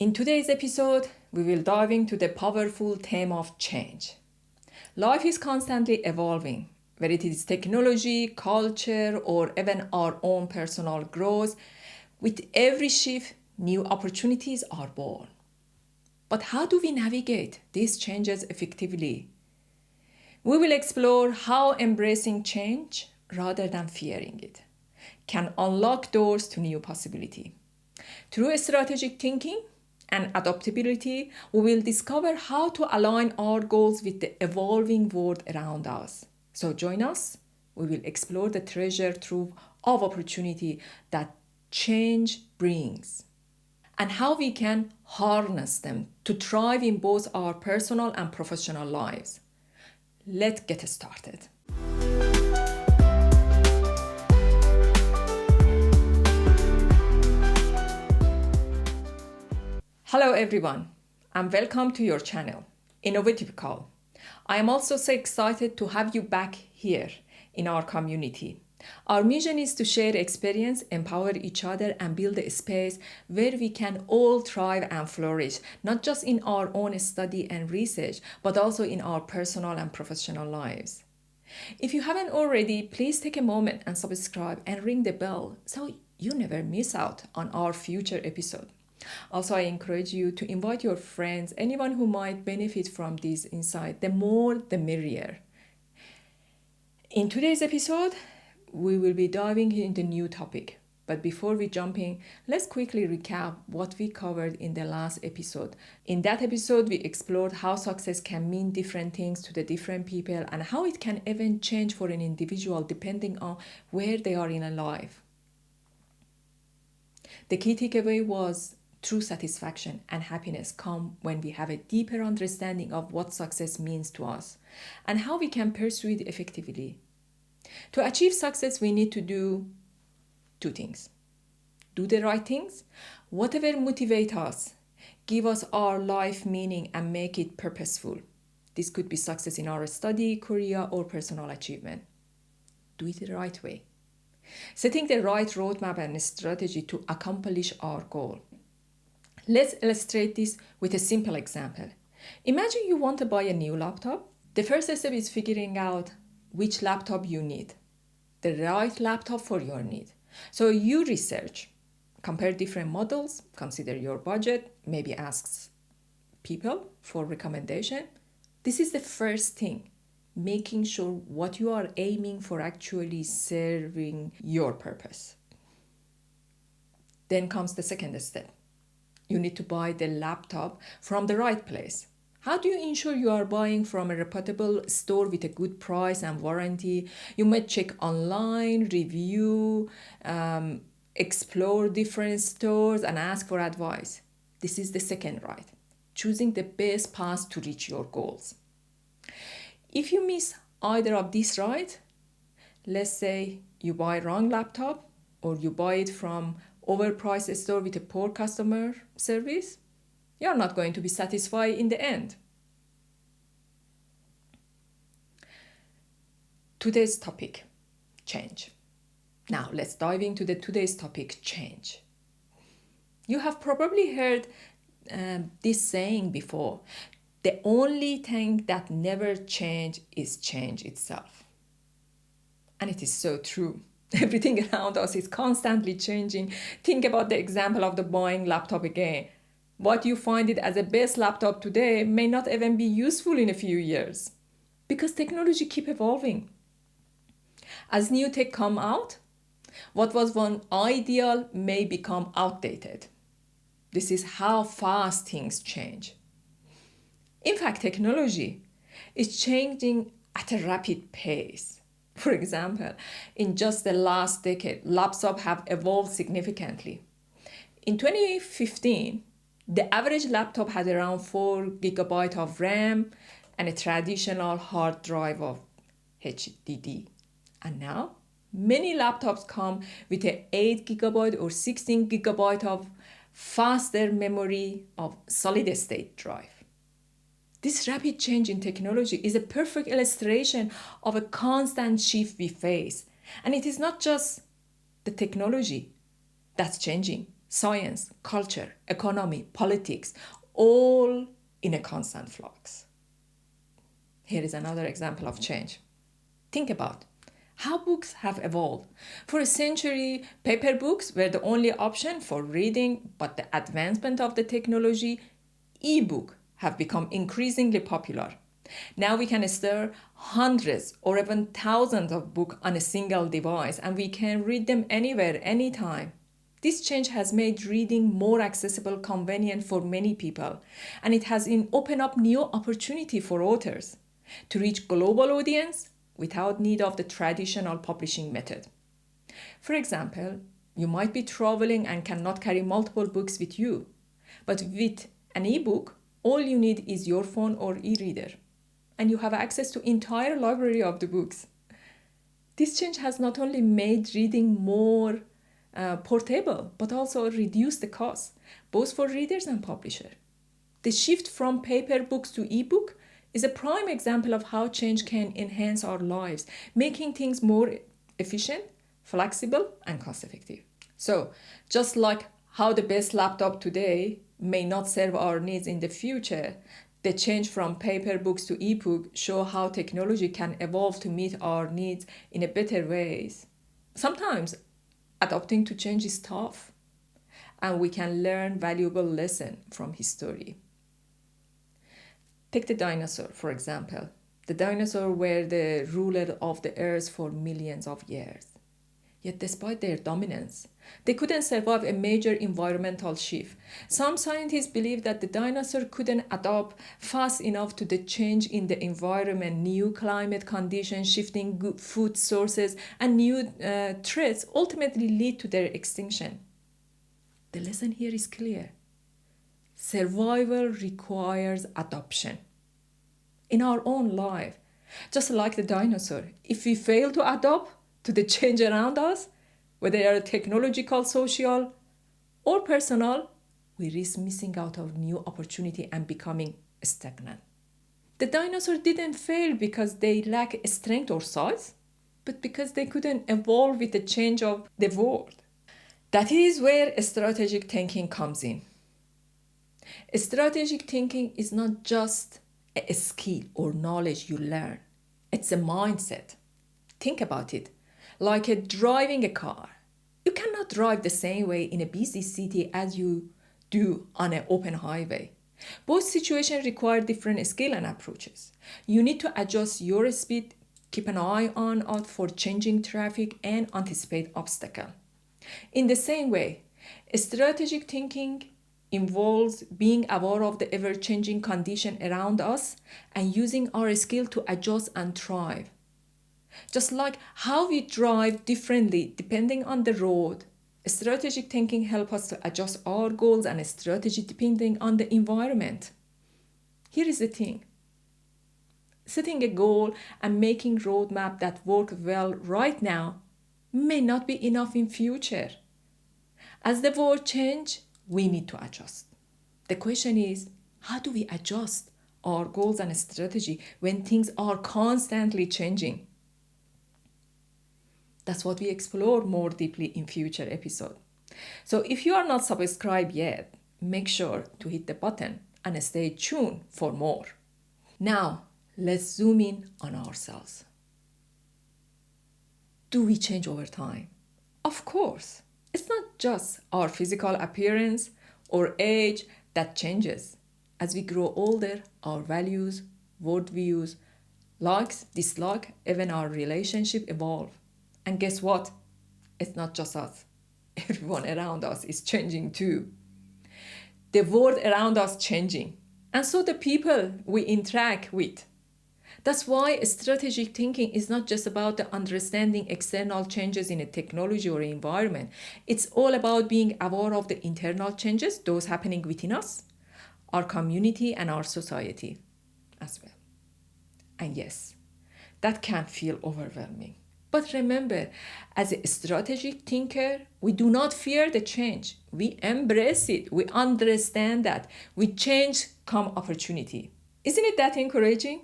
In today's episode, we will dive into the powerful theme of change. Life is constantly evolving, whether it is technology, culture, or even our own personal growth. With every shift, new opportunities are born. But how do we navigate these changes effectively? We will explore how embracing change rather than fearing it can unlock doors to new possibility. Through strategic thinking and adaptability, we will discover how to align our goals with the evolving world around us. So join us. We will explore the treasure trove of opportunity that change brings and how we can harness them to thrive in both our personal and professional lives. Let's get started. Hello everyone, and welcome to your channel, Innovative Call. I am also so excited to have you back here in our community. Our mission is to share experience, empower each other, and build a space where we can all thrive and flourish, not just in our own study and research, but also in our personal and professional lives. If you haven't already, please take a moment and subscribe and ring the bell so you never miss out on our future episode. Also, I encourage you to invite your friends, anyone who might benefit from this insight. The more, the merrier. In today's episode, we will be diving into a new topic. But before we jump in, let's quickly recap what we covered in the last episode. In that episode, we explored how success can mean different things to the different people and how it can even change for an individual depending on where they are in life. The key takeaway was true satisfaction and happiness come when we have a deeper understanding of what success means to us and how we can pursue it effectively. To achieve success, we need to do two things. Do the right things, whatever motivates us, give us our life meaning and make it purposeful. This could be success in our study, career, or personal achievement. Do it the right way. Setting the right roadmap and strategy to accomplish our goal. Let's illustrate this with a simple example. Imagine you want to buy a new laptop. The first step is figuring out which laptop you need, the right laptop for your need. So you research, compare different models, consider your budget, maybe ask people for recommendation. This is the first thing, making sure what you are aiming for actually serving your purpose. Then comes the second step. You need to buy the laptop from the right place. How do you ensure you are buying from a reputable store with a good price and warranty? You might check online, review, explore different stores and ask for advice. This is the second right, choosing the best path to reach your goals. If you miss either of these right, let's say you buy wrong laptop or you buy it from overpriced store with a poor customer service, you're not going to be satisfied in the end. Today's topic, change. Now let's dive into today's topic, change. You have probably heard this saying before. The only thing that never changes is change itself. And it is so true. Everything around us is constantly changing. Think about the example of the buying laptop again. What you find it as a best laptop today may not even be useful in a few years because technology keeps evolving. As new tech come out, what was one ideal may become outdated. This is how fast things change. In fact, technology is changing at a rapid pace. For example, in just the last decade, laptops have evolved significantly. In 2015, the average laptop had around 4 GB of RAM and a traditional hard drive of HDD. And now, many laptops come with an 8 GB or 16 GB of faster memory of solid state drive. This rapid change in technology is a perfect illustration of a constant shift we face. And it is not just the technology that's changing. science, culture, economy, politics, all in a constant flux. Here is another example of change. Think about how books have evolved. For a century, paper books were the only option for reading, but the advancement of the technology, e-book, have become increasingly popular. Now we can store hundreds or even thousands of books on a single device, and we can read them anywhere, anytime. This change has made reading more accessible, convenient for many people, and it has opened up new opportunity for authors to reach global audience without need of the traditional publishing method. For example, you might be traveling and cannot carry multiple books with you, but with an ebook, all you need is your phone or e-reader, and you have access to entire library of the books. This change has not only made reading more portable, but also reduced the cost, both for readers and publisher. The shift from paper books to ebook is a prime example of how change can enhance our lives, making things more efficient, flexible, and cost-effective. So, just like how the best laptop today may not serve our needs in the future, the change from paper books to ebook show how technology can evolve to meet our needs in a better ways. Sometimes adapting to change is tough, and we can learn valuable lessons from history. Take the dinosaur, for example. The dinosaurs were the ruler of the earth for millions of years. Yet despite their dominance, they couldn't survive a major environmental shift. Some scientists believe that the dinosaur couldn't adapt fast enough to the change in the environment, new climate conditions, shifting food sources, and new threats ultimately lead to their extinction. The lesson here is clear. Survival requires adaptation. In our own life, just like the dinosaur, if we fail to adapt to the change around us, whether they are technological, social, or personal, we risk missing out on new opportunity and becoming stagnant. The dinosaurs didn't fail because they lack strength or size, but because they couldn't evolve with the change of the world. That is where strategic thinking comes in. Strategic thinking is not just a skill or knowledge you learn. It's a mindset. Think about it. Like driving a car. You cannot drive the same way in a busy city as you do on an open highway. Both situations require different skill and approaches. You need to adjust your speed, keep an eye out for changing traffic, and anticipate obstacles. In the same way, strategic thinking involves being aware of the ever-changing condition around us and using our skill to adjust and thrive. Just like how we drive differently depending on the road, strategic thinking helps us to adjust our goals and strategy depending on the environment. Here is the thing. Setting a goal and making roadmap that work well right now may not be enough in future. As the world change, we need to adjust. The question is, how do we adjust our goals and strategy when things are constantly changing? That's what we explore more deeply in future episodes. So if you are not subscribed yet, make sure to hit the button and stay tuned for more. Now, let's zoom in on ourselves. Do we change over time? Of course. It's not just our physical appearance or age that changes. As we grow older, our values, worldviews, likes, dislikes, even our relationship evolve. And guess what? It's not just us. Everyone around us is changing too. The world around us changing. And so the people we interact with. That's why strategic thinking is not just about the understanding external changes in a technology or environment. It's all about being aware of the internal changes, those happening within us, our community, and our society as well. And yes, that can feel overwhelming. But remember, as a strategic thinker, we do not fear the change. We embrace it. We understand that with change comes opportunity. Isn't it that encouraging?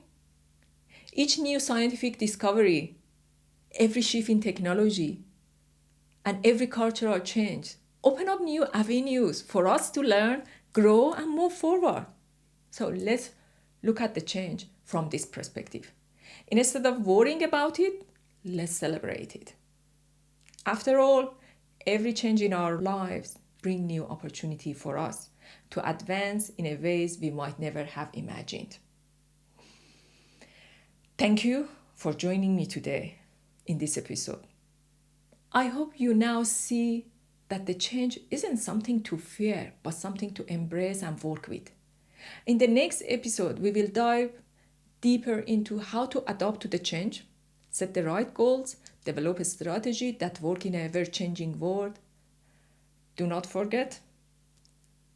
Each new scientific discovery, every shift in technology, and every cultural change open up new avenues for us to learn, grow, and move forward. So let's look at the change from this perspective. Instead of worrying about it, let's celebrate it. After all, every change in our lives brings new opportunity for us to advance in a ways we might never have imagined. Thank you for joining me today in this episode. I hope you now see that the change isn't something to fear, but something to embrace and work with. In the next episode, we will dive deeper into how to adapt to the change, set the right goals, develop a strategy that works in a ever-changing world. Do not forget,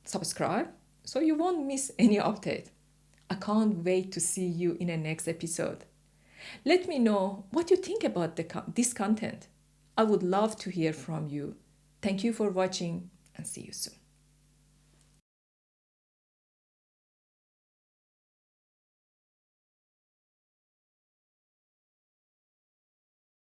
subscribe so you won't miss any update. I can't wait to see you in the next episode. Let me know what you think about this content. I would love to hear from you. Thank you for watching and see you soon.